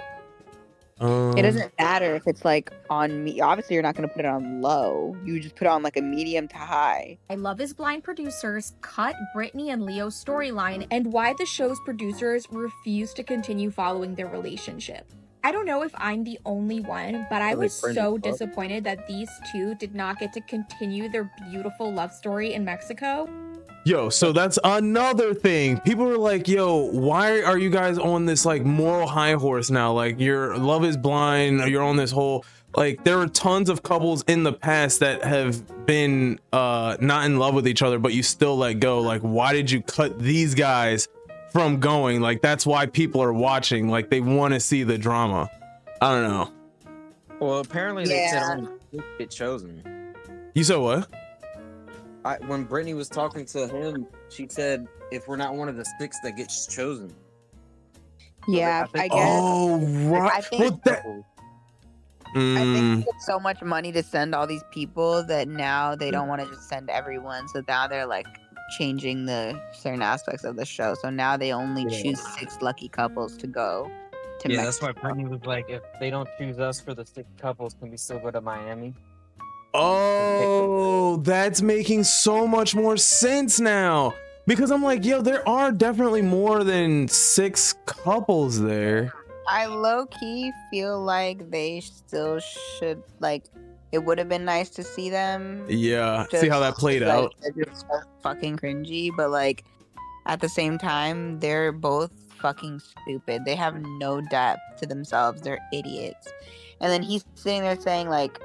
It doesn't matter if it's like on me. Obviously, you're not going to put it on low. You just put it on like a medium to high. I Love Is Blind producers cut Brittany and Leo's storyline and why the show's producers refuse to continue following their relationship. I don't know if I'm the only one, but I was so disappointed that these two did not get to continue their beautiful love story in Mexico. Yo, so that's another thing. People are like, yo, why are you guys on this like moral high horse now? Like, your Love Is Blind, you're on this whole, like, there are tons of couples in the past that have been not in love with each other, but you still let go. Like, why did you cut these guys from going? Like, that's why people are watching. Like, they want to see the drama. I don't know. Well, apparently they said only 6 get chosen. You said what? When Brittany was talking to him, she said, if we're not one of the 6 that gets chosen. Yeah, I guess. Oh, right. I think Mm. it's so much money to send all these people that now they don't want to just send everyone. So now they're like changing the certain aspects of the show. So now they only choose 6 lucky couples to go to Mexico. That's why Brittany was like, if they don't choose us for the 6 couples, can we still go to Miami? Oh, that's making so much more sense now. Because I'm like, yo, there are definitely more than 6 couples there. I low-key feel like they still should, like, it would have been nice to see them. Yeah, see how that played out. They're just so fucking cringy, but like at the same time, they're both fucking stupid. They have no depth to themselves. They're idiots. And then he's sitting there saying like,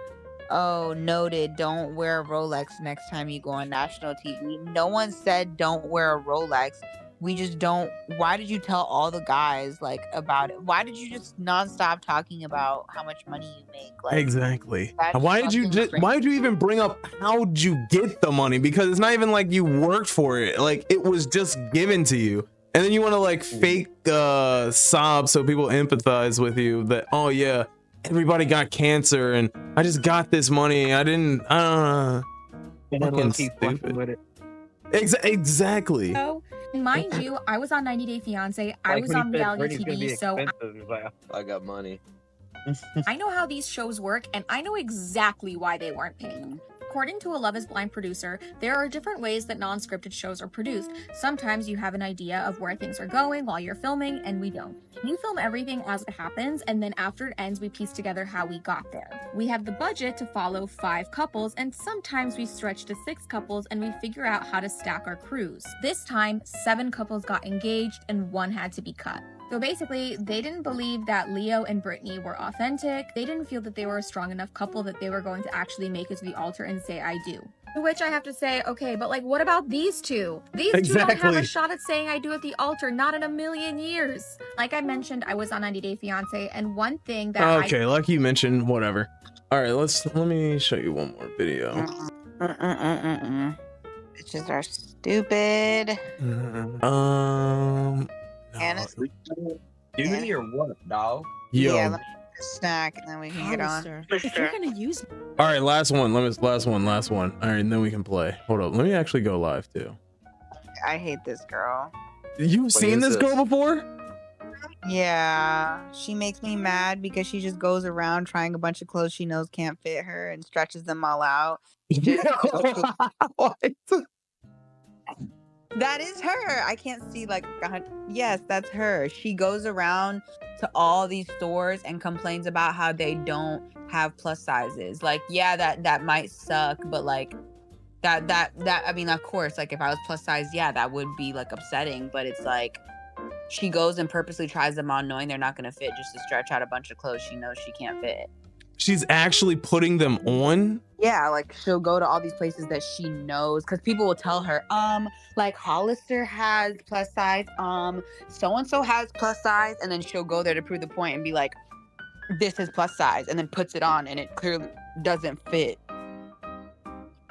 oh, noted, don't wear a Rolex next time you go on national TV. No one said don't wear a Rolex. We just don't. Why did you tell all the guys like about it? Why did you just nonstop talking about how much money you make? Like, exactly. Why did you even bring up how'd you get the money? Because it's not even like you worked for it. Like, it was just given to you. And then you want to like fake sob so people empathize with you that, oh yeah, everybody got cancer and I just got this money. I didn't, fucking stupid with it. Exactly. So, and mind you, I was on 90 Day Fiance. I Like was when on he said reality Brittany's gonna be TV, so expensive, he's like, I got money. I know how these shows work, and I know exactly why they weren't paying. According to a Love is Blind producer, there are different ways that non-scripted shows are produced. Sometimes you have an idea of where things are going while you're filming, and we don't. We film everything as it happens, and then after it ends, we piece together how we got there. We have the budget to follow 5 couples, and sometimes we stretch to 6 couples, and we figure out how to stack our crews. This time, 7 couples got engaged, and 1 had to be cut. So basically, they didn't believe that Leo and Brittany were authentic. They didn't feel that they were a strong enough couple that they were going to actually make it to the altar and say, I do. To which I have to say, okay, but like, what about these two? These two don't have a shot at saying I do at the altar, not in a million years. Like I mentioned, I was on 90 Day Fiance, and one thing that Okay, like you mentioned, whatever. All right, let me show you one more video. Bitches are stupid. Anna, duty or what, dog? Yo. Yeah, let me get a snack and then we can get on. If you're gonna use All right, last one. Last one. All right, and then we can play. Hold up. Let me actually go live too. I hate this girl. You've seen this girl before? Yeah, she makes me mad because she just goes around trying a bunch of clothes she knows can't fit her and stretches them all out. That is her. I can't see like, yes, that's her. She goes around to all these stores and complains about how they don't have plus sizes. Like, yeah, that might suck, but like that I mean, of course, like if I was plus size, yeah, that would be like upsetting, but it's like she goes and purposely tries them on knowing they're not going to fit just to stretch out a bunch of clothes she knows she can't fit. She's actually putting them on? Yeah, like she'll go to all these places that she knows because people will tell her, like Hollister has plus size, so-and-so has plus size, and then she'll go there to prove the point and be like, this is plus size, and then puts it on and it clearly doesn't fit.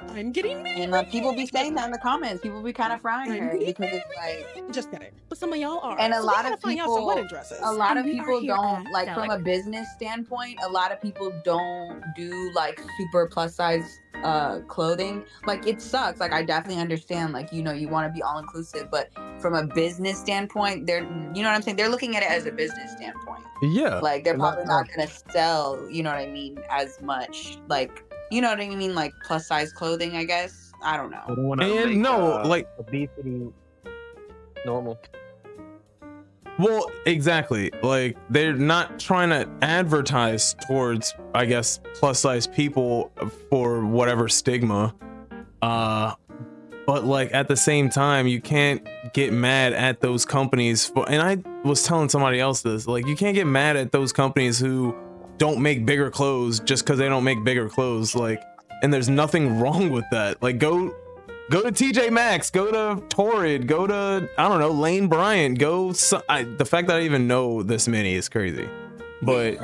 I'm getting married. And like people be saying that in the comments. People be kind of frying her because it's like, just kidding. But some of y'all are. and a So we lot gotta of find y'all some people, wedding dresses. a lot of And we are people here don't at like from a Celebrate. business standpoint. A lot of people don't do like super plus size clothing. Like it sucks. Like I definitely understand. Like you want to be all inclusive, but from a business standpoint, they're you know what I'm saying. They're looking at it as a business standpoint. Yeah. Like they're probably not gonna sell. You know what I mean? As much like you know what I mean? Like plus size clothing, I guess. I don't know. And no, like obesity normal. Well, exactly. Like they're not trying to advertise towards, I guess, plus size people for whatever stigma. But like at the same time, you can't get mad at those companies for, and I was telling somebody else this, like you can't get mad at those companies who don't make bigger clothes just because they don't make bigger clothes. Like, and there's nothing wrong with that. Like go to TJ Maxx, go to Torrid, go to, I don't know, Lane Bryant, the fact that I even know this many is crazy. But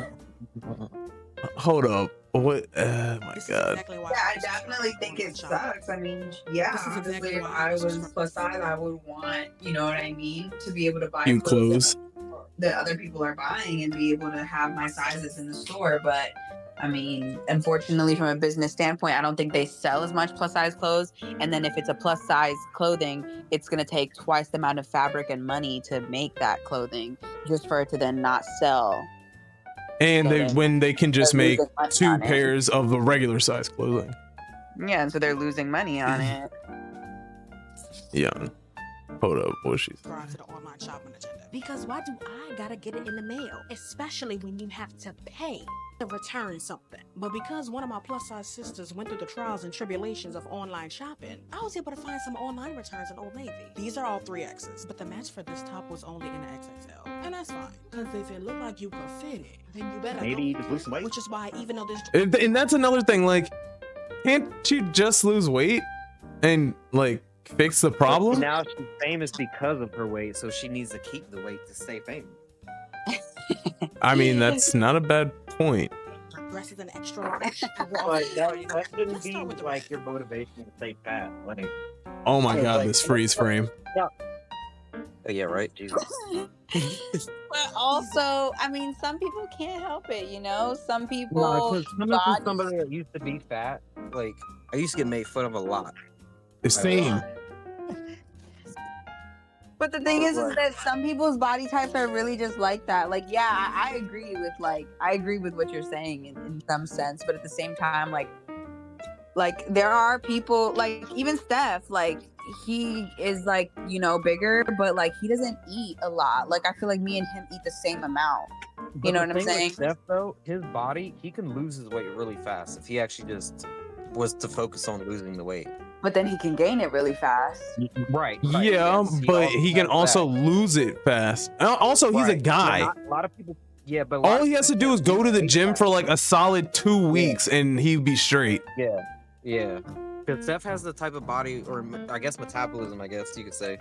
hold up. What? My God. Yeah, I definitely think it sucks. I mean, yeah, obviously, if I was plus size, I would want, you know what I mean, to be able to buy New clothes that other people are buying and be able to have my sizes in the store. But I mean, unfortunately, from a business standpoint, I don't think they sell as much plus size clothes. And then if it's a plus size clothing, it's going to take twice the amount of fabric and money to make that clothing just for it to then not sell. And when they can just make 2 pairs of the regular size clothing. Yeah, and so they're losing money on it. Yeah. Hold up. What she said? Because why do I gotta get it in the mail? Especially when you have to pay to return something. But because one of my plus size sisters went through the trials and tribulations of online shopping, I was able to find some online returns in Old Navy. These are all 3X's, but the match for this top was only in the XXL. And that's fine, because if it looked like you could fit it, then you better Maybe go. just lose some weight. Which is why even though this... And that's another thing, like, can't you just lose weight and like fix the problem? Now she's famous because of her weight, so she needs to keep the weight to stay famous. I mean, that's not a bad point. Dresses an extra Like, that shouldn't be like your motivation to stay fat. Like, Oh my God, this freeze frame. Yeah. Oh, yeah, right. Jesus. But also, I mean, some people can't help it, you know? Some people. No, because somebody that used to be fat, like, I used to get made fun of a lot. The same. But the thing is that some people's body types are really just like that. Like, yeah, I agree with what you're saying in some sense, but at the same time, like there are people like even Steph, like he is like, you know, bigger, but like he doesn't eat a lot. Like I feel like me and him eat the same amount. You know what I'm saying? With Steph, though, his body, he can lose his weight really fast if he actually just was to focus on losing the weight. But then he can gain it really fast. Right. Yeah, yes, but he can also that. lose it fast. Also, he's a guy. A lot of people. Yeah, but all he has to do is go to the gym for like a solid 2 weeks, and he'd be straight. Yeah. Because Steph has the type of body, or I guess metabolism, I guess you could say,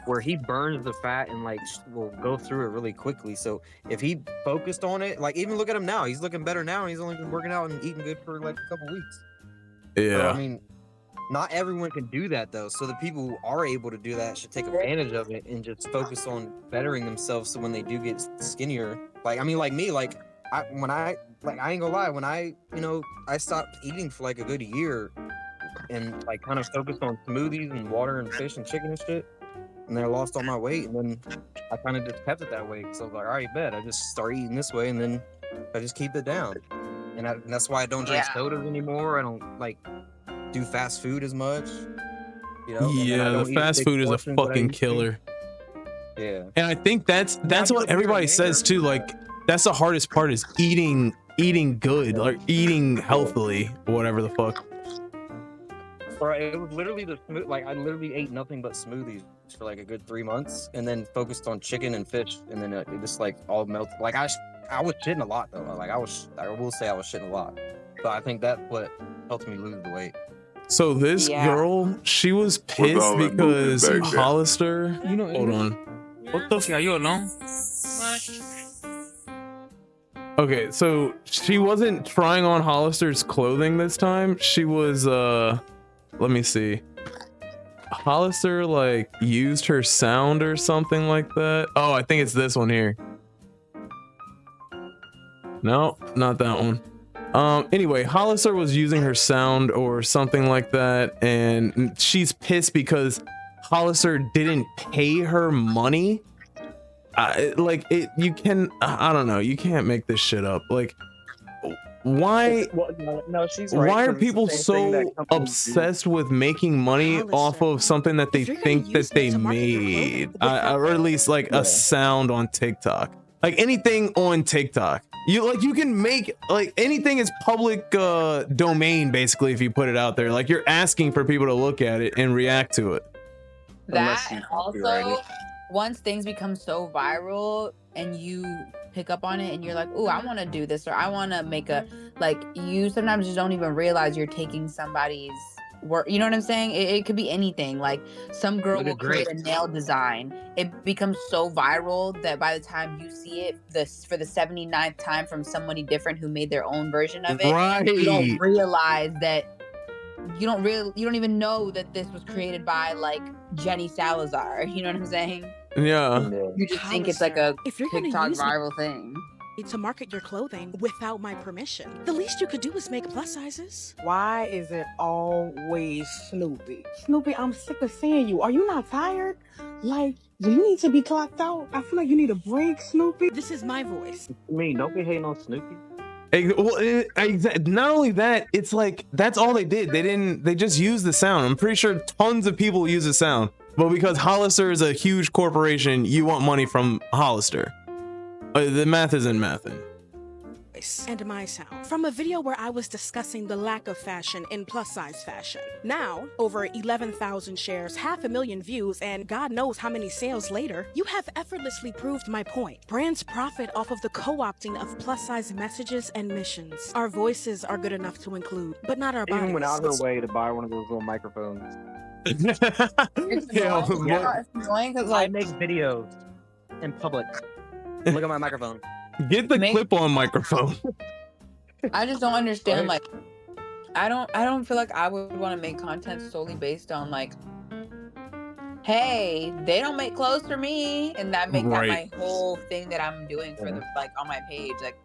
where he burns the fat and like will go through it really quickly. So if he focused on it, like even look at him now, he's looking better now, and he's only been working out and eating good for like a couple weeks. Yeah. So, I mean, not everyone can do that though. So the people who are able to do that should take advantage of it and just focus on bettering themselves. So when they do get skinnier, like I mean, like me, like I ain't gonna lie, when I stopped eating for like a good year. And like kind of focused on smoothies and water and fish and chicken and shit. And then I lost all my weight, and then I kind of just kept it that way. So I was like, all right, bet. I just start eating this way, and then I just keep it down. And that's why I don't drink sodas anymore. I don't like do fast food as much. You know? Yeah, the fast food is a fucking killer. Yeah. And I think that's what everybody says too. Like that's the hardest part is eating good, like eating healthily, or whatever the fuck. Right, it was literally like I literally ate nothing but smoothies for like a good 3 months, and then focused on chicken and fish, and then it just like all melted. Like I was shitting a lot though. Like I will say I was shitting a lot, but I think that's what helped me lose the weight. So this girl, she was pissed because Hollister. Hold on. What the? Are you alone? Okay, so she wasn't trying on Hollister's clothing this time. She was let me see. Hollister like used her sound or something like that. Oh, I think it's this one here. No, not that one. Anyway, Hollister was using her sound or something like that, and she's pissed because Hollister didn't pay her money. You can, I don't know, you can't make this shit up. Like, why? No, she's right. Why are people so obsessed with making money off of something that they think that they made, or at least like a sound on TikTok? Like anything on TikTok, you can make like anything is public domain basically if you put it out there. Like you're asking for people to look at it and react to it. That and also once things become so viral and you pick up on it and you're like, oh, I want to do this, or I want to make a, like, you sometimes just don't even realize you're taking somebody's work. You know what I'm saying? It could be anything. Like some girl will create a nail design. It becomes so viral that by the time you see it for the 79th time from somebody different who made their own version of it, you don't realize that you don't even know that this was created by like Jenny Salazar. You know what I'm saying? Yeah. You just think it's like a TikTok viral thing. To market your clothing without my permission. The least you could do is make plus sizes. Why is it always Snoopy? Snoopy, I'm sick of seeing you. Are you not tired? Like, do you need to be clocked out? I feel like you need a break, Snoopy. This is my voice. I mean, don't be hating on Snoopy. Not only that, it's like that's all they did. They just used the sound. I'm pretty sure tons of people use the sound, but because Hollister is a huge corporation, you want money from Hollister. The math isn't mathing. And my sound. From a video where I was discussing the lack of fashion in plus size fashion. Now, over 11,000 shares, 500,000 views, and God knows how many sales later, you have effortlessly proved my point. Brands profit off of the co-opting of plus size messages and missions. Our voices are good enough to include, but not our bodies. Even went out of her way to buy one of those little microphones. It's annoying because I make videos in public. Look at my microphone. Get the clip-on microphone. I just don't understand. Like, I don't feel like I would want to make content solely based on like, hey, they don't make clothes for me, and that makes that my whole thing that I'm doing for the like on my page. Like,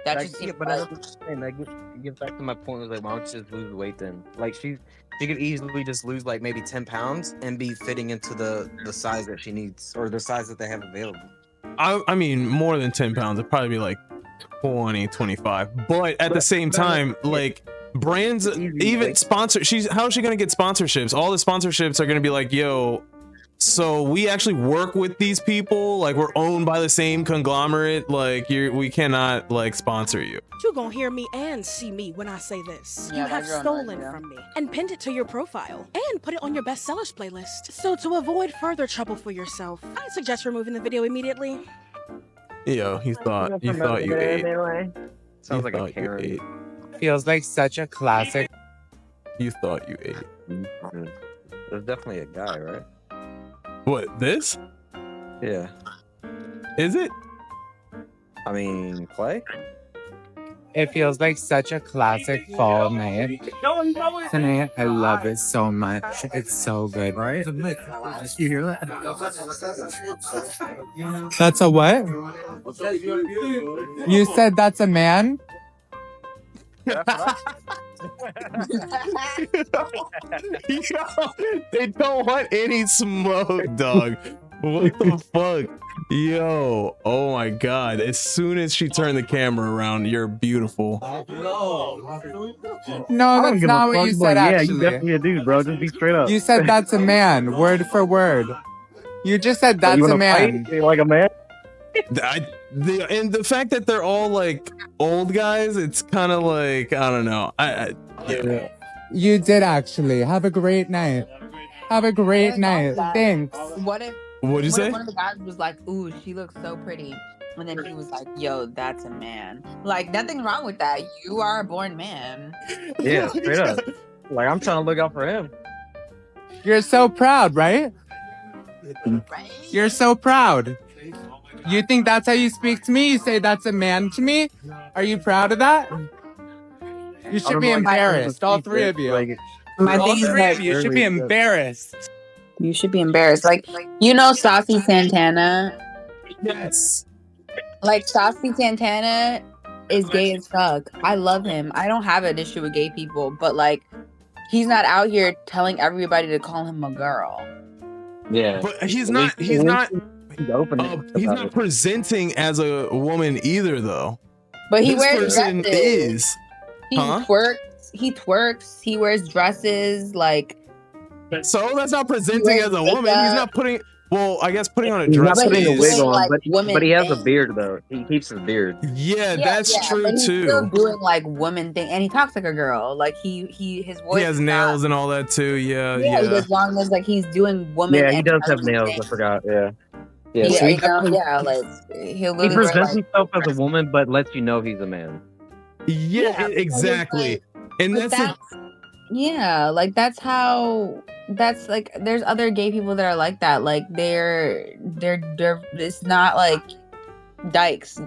That That, just yeah, seems but like I'm just saying, gets back to my point. Was like, why don't you just lose weight then? Like she could easily just lose like maybe 10 pounds and be fitting into the size that she needs or the size that they have available. I mean, more than 10 pounds. It'd probably be like 20, 25. But at the same time, like brands, even sponsor. How is she gonna get sponsorships? All the sponsorships are gonna be like, yo. So we actually work with these people, like we're owned by the same conglomerate. Like we cannot like sponsor you. You're gonna hear me and see me when I say this. Yeah, You have that's your stolen idea. from me and pinned it to your profile and put it on your bestsellers playlist. So to avoid further trouble for yourself, I suggest removing the video immediately. Yo, you thought you ate. Sounds You like a thought you Karen. ate. Feels like such a classic. You thought you ate. There's definitely a guy, right? What, this? Yeah. Is it? I mean, Clay? It feels like such a classic fall night. Tonight, I love it so much. It's so good. Right? You hear that? That's a what? You said that's a man? Yo, they don't want any smoke, dog. What the fuck? Yo, oh my god. As soon as she turned the camera around, you're beautiful. No, that's not what you said, actually. you definitely a dude, bro. Just be straight up. You said that's a man, word for word. You just said You that's wanna a man. fight? You like a man? And the fact that they're all like old guys, it's kind of like, I don't know. Yeah. You did actually. Have a great night. Have a great night. Thanks. What if What'd you say? One of the guys was like, "Ooh, she looks so pretty," and then he was like, "Yo, that's a man." Like nothing wrong with that. You are a born man. Yeah, straight up. Like I'm trying to look out for him. You're so proud, right? You're so proud. You think that's how you speak to me? You say that's a man to me? Are you proud of that? You should be embarrassed, all three of you. All three of you should be embarrassed. You should be embarrassed. Like, you know Saucy Santana? Yes. Like, Saucy Santana is gay as fuck. I love him. I don't have an issue with gay people, but, like, he's not out here telling everybody to call him a girl. Yeah. But he's not presenting as a woman either, though. But he This wears person dresses. is. He Huh? twerks. He wears dresses. Like, So that's not presenting as a woman. He's not putting. Well, I guess putting on a He's not dress putting a is. wig on, like, but women he has a things. beard though. He keeps his beard. Yeah, that's true but he's still too. doing like woman thing, and he talks like a girl. Like his voice. He has is nails not, and all that too. Yeah, yeah, yeah. as long as like he's doing woman. Yeah, he and does have husband nails. I things. forgot. Yeah. Yeah. Yeah, so he you know, definitely- yeah, like he'll he literally wear, presents like, himself as a woman, but lets you know he's a man. Yeah, exactly. And but that's yeah, like that's like there's other gay people that are like that. Like they're it's not like dykes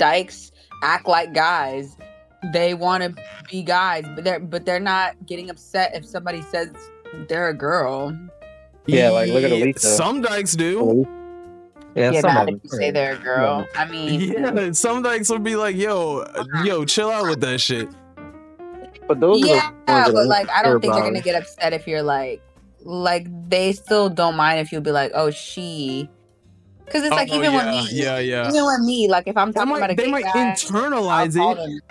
act like guys. They want to be guys, but they're not getting upset if somebody says they're a girl. Yeah, like look at Elisa. Some dykes do. Yeah, Get some mad of if you them. say they're a girl. I mean, Yeah, some dykes will be like, yo, chill out with that shit. But those yeah, but like I don't think they're gonna get. get upset if you're like they still don't mind if you'll be like, oh, she, because it's like Oh, even with yeah, me, yeah. even with me, like if I'm talking about a They gay might guy, internalize I'll call it.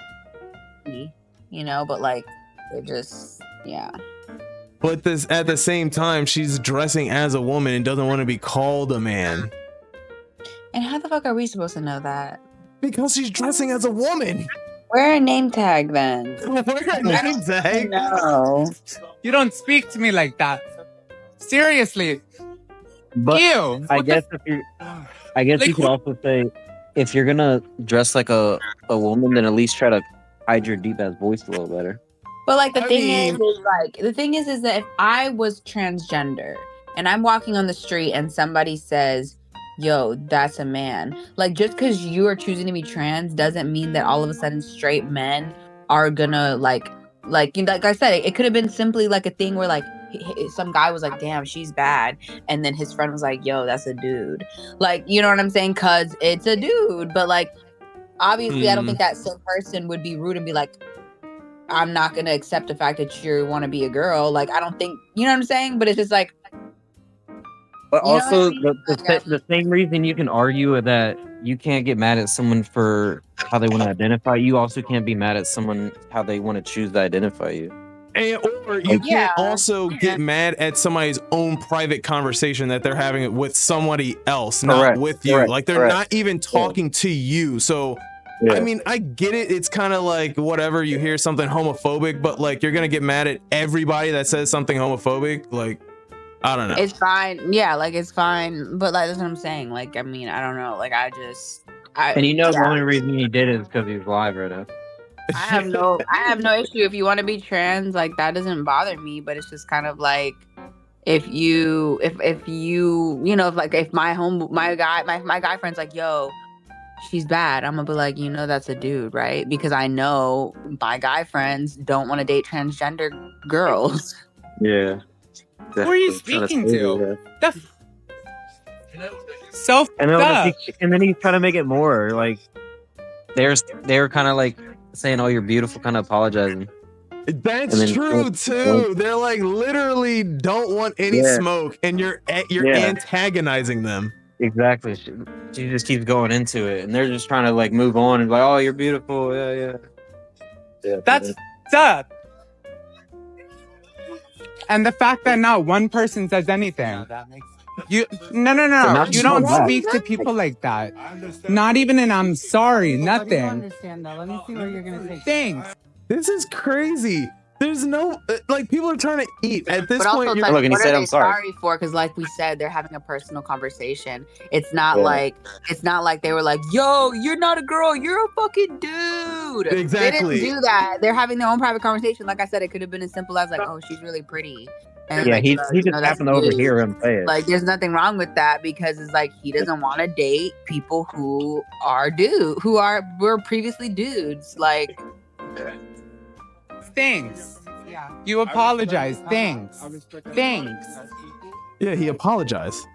them, you know, but like they're just But this at the same time, she's dressing as a woman and doesn't want to be called a man. And how the fuck are we supposed to know that? Because she's dressing as a woman. Wear a name tag then. Wear a name tag. No. You don't speak to me like that. Seriously. But Ew. I guess you could also say if you're gonna dress like a woman, then at least try to hide your deep ass voice a little better. But like the I thing mean- is that if I was transgender and I'm walking on the street and somebody says, yo, that's a man. Like just because you are choosing to be trans doesn't mean that all of a sudden straight men are gonna like I said, it could have been simply like a thing where like some guy was like, damn, she's bad, and then his friend was like, yo, that's a dude. Like, you know what I'm saying? Cause it's a dude. But like Obviously, I don't think that same person would be rude and be like, I'm not going to accept the fact that you want to be a girl. Like, I don't think, you know what I'm saying? But it's just like, But you know what I also, mean? the same reason you can argue that you can't get mad at someone for how they want to identify you, also can't be mad at someone how they want to choose to identify you. Or you can't also get mad at somebody's own private conversation that they're having with somebody else, not with you. Like they're not even talking to you. So, I mean, I get it. It's kind of like whatever, you hear something homophobic, but like you're going to get mad at everybody that says something homophobic. Like, I don't know. It's fine. Yeah, like it's fine. But like, that's what I'm saying. Like, I mean, I don't know. Like, And you know the only reason he did it is because he's live right now. I have no issue if you want to be trans, like that doesn't bother me, but it's just kind of like if you you know, if my guy friend's like, yo, she's bad, I'm gonna be like, you know, that's a dude, right? Because I know my guy friends don't want to date transgender girls. Yeah. Who are you speaking to? And then he's trying to make it more like they're kind of like saying, "Oh, you're beautiful," kind of apologizing. That's true too. They're like literally don't want any smoke, and you're antagonizing them. Exactly. She just keeps going into it, and they're just trying to like move on and like, "Oh, you're beautiful." Yeah. That's up. And the fact that not one person says anything. You no. You don't speak to people like that. Not even an I'm sorry, nothing. Understand though. Let me see what you're gonna say. Thanks. This is crazy. There's no like people are trying to eat at this But point. also, like, what are they sorry for? Because, like we said, they're having a personal conversation. It's not like they were like, "Yo, you're not a girl, you're a fucking dude." Exactly. They didn't do that. They're having their own private conversation. Like I said, it could have been as simple as like, "Oh, she's really pretty." And Yeah, like, he just happened to overhear him say it. Like, there's nothing wrong with that because it's like he doesn't want to date people who were previously dudes. Like, thanks. You apologize. Thanks. Yeah, he apologized.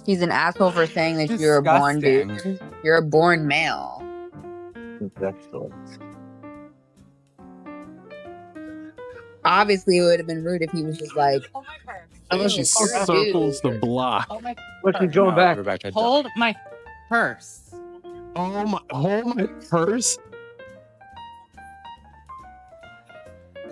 he's an asshole for saying that you're a born dude. You're a born male. Obviously, it would have been rude if he was just like, unless she circles the block. But she's going back. Hold my purse. Hold my purse.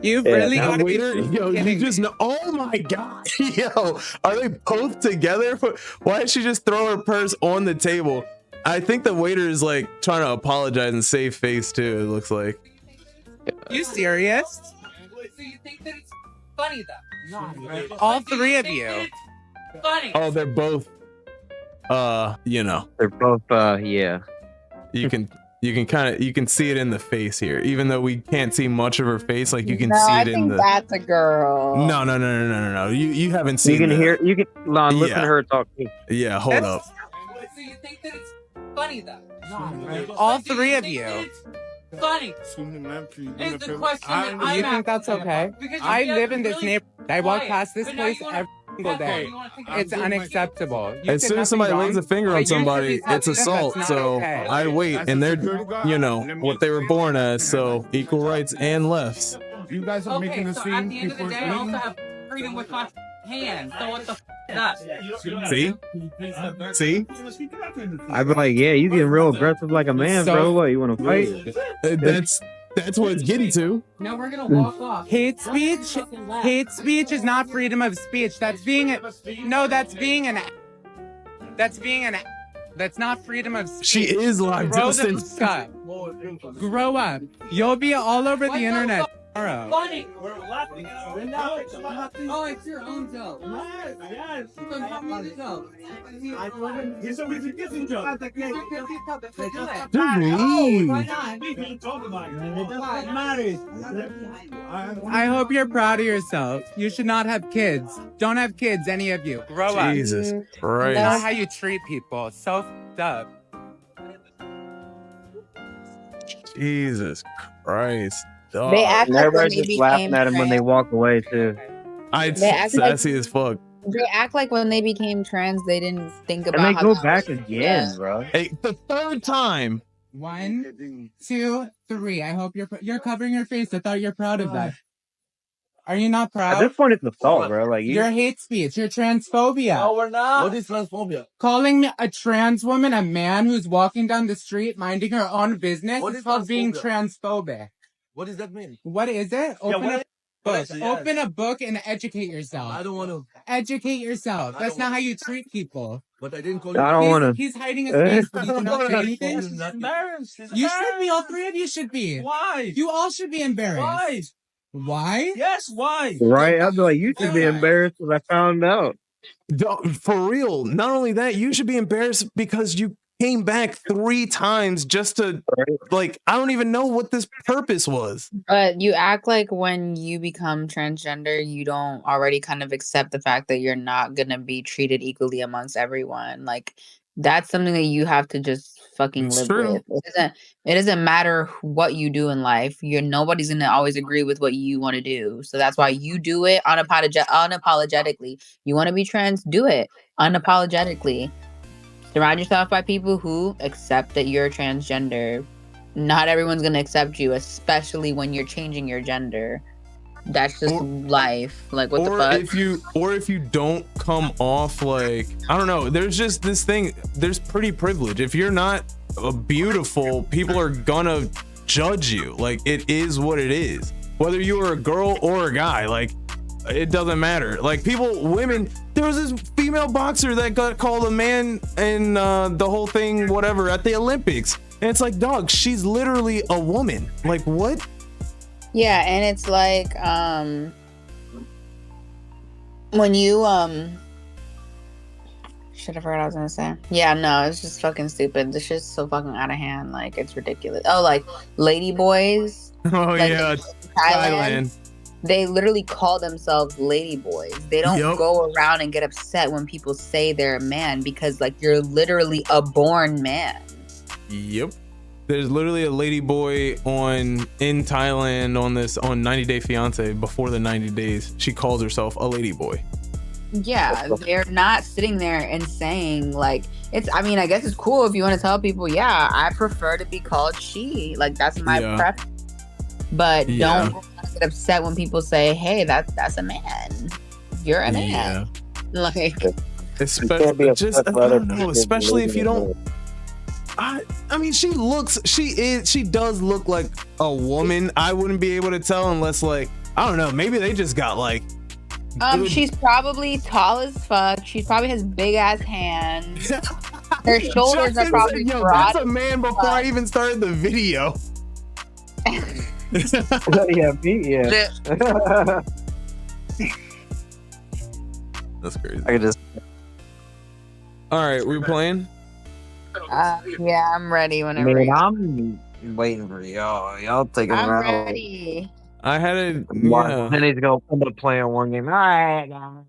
You really got gotta waiter? be Yo, you just know. Oh my god. Yo, are they both together? Why did she just throw her purse on the table? I think the waiter is like trying to apologize and save face too, it looks like. You serious? So you think that it's funny though? All three of you. Funny. Oh, they're both you know. They're both yeah. You can see it in the face here, even though we can't see much of her face. Like you can no, see I it in think the. that's a girl. No. You haven't seen. You can hear. You can listen to her talk. Yeah, hold up. So you think that it's funny though? All three of you. Funny. Is the question that You think that's okay? I live in this neighborhood. I walk past this place every single day. It's unacceptable. As soon as somebody lays a finger on somebody, it's assault. So I wait, and they're, you know, what they were born as. So equal rights and lefts. You guys are making a scene. At the end of the day, I also have freedom with my hand. So what the is that? See? I'd be like, yeah, you getting real aggressive like a man, bro. What, you want to fight? That's what it's getting to. No, we're gonna walk off. Hate speech is not freedom of speech. That's not freedom of speech. She is live distance. Grow up. You'll be all over the internet tomorrow. Funny. We're laughing. Oh, it's your own joke. Yes. It's always a kissing joke. They're mean. I hope you're proud of yourself. You should not have kids. Don't have kids, any of you. Grow up. Jesus Christ. That's how you treat people. So f***ed up. Jesus Christ. They act like everybody's just laughing at him when they walk away too. It's sassy as fuck. They act like when they became trans, they didn't think And about they how go that back was. again, bro. Hey, the third time. 1, 2, 3. I hope you're covering your face. I thought you're proud of that. Are you not At proud? this point, it's assault, bro. Like Your hate speech. Your transphobia. No, we're not. What is transphobia? Calling a trans woman a man who's walking down the street minding her own business What is is called being transphobia? transphobic. What does that mean? What is it? Open what a is- book. yes. Open a book and educate yourself. I don't want to. Educate yourself. I That's don't not wanna. how you treat people. But I didn't call I you. don't want to. He's hiding his face, but you cannot say anything. She's embarrassed. You should be. All three of you should be. Why? You all should be embarrassed. Why? Why? Yes, why? Right? I'd be like, you should be embarrassed if I found out. For real. Not only that, you should be embarrassed because you came back 3 times just to, like, I don't even know what this purpose was. But you act like when you become transgender, you don't already kind of accept the fact that you're not gonna be treated equally amongst everyone. Like that's something that you have to just fucking It's live true. with. It doesn't matter what you do in life. Nobody's gonna always agree with what you want to do. So that's why you do it unapologetically. You want to be trans, do it unapologetically. Surround yourself by people who accept that you're transgender. Not everyone's gonna accept you, especially when you're changing your gender. That's just life. Like what the fuck? If you don't come off like, I don't know, there's just this thing, there's pretty privilege. If you're not beautiful, people are gonna judge you. Like it is what it is. Whether you are a girl or a guy, like it doesn't matter. Like women, there was this female boxer that got called a man and the whole thing, whatever, at the Olympics. And it's like, dog, she's literally a woman. Like what? Yeah, and it's like when you shit, I forgot what I was gonna say. Yeah, no, it's just fucking stupid. This shit's so fucking out of hand. Like it's ridiculous. Oh, like lady boys. Oh like, yeah, Thailand. They literally call themselves lady boys. They don't go around and get upset when people say they're a man because like you're literally a born man. Yep. There's literally a lady boy in Thailand on 90 Day Fiance. Before the 90 days, she calls herself a lady boy. Yeah, they're not sitting there and saying like it's. I mean, I guess it's cool if you want to tell people, yeah, I prefer to be called she. Like that's my preference. But don't get upset when people say, "Hey, that's a man. You're a man." Like, especially I don't know, especially if you don't. I mean, she does look like a woman. I wouldn't be able to tell unless like, I don't know, maybe they just got like she's probably tall as fuck. She probably has big ass hands. Her shoulders Justin are probably said, broad. that's a man before I even started the video. Yeah, me, yeah. That's crazy. I could just. All right, we playing? Yeah, I'm ready whenever. Man, I'm waiting for y'all. Y'all take a I'm round. ready. I had a Then he's gonna end up playing one game. All right, guys.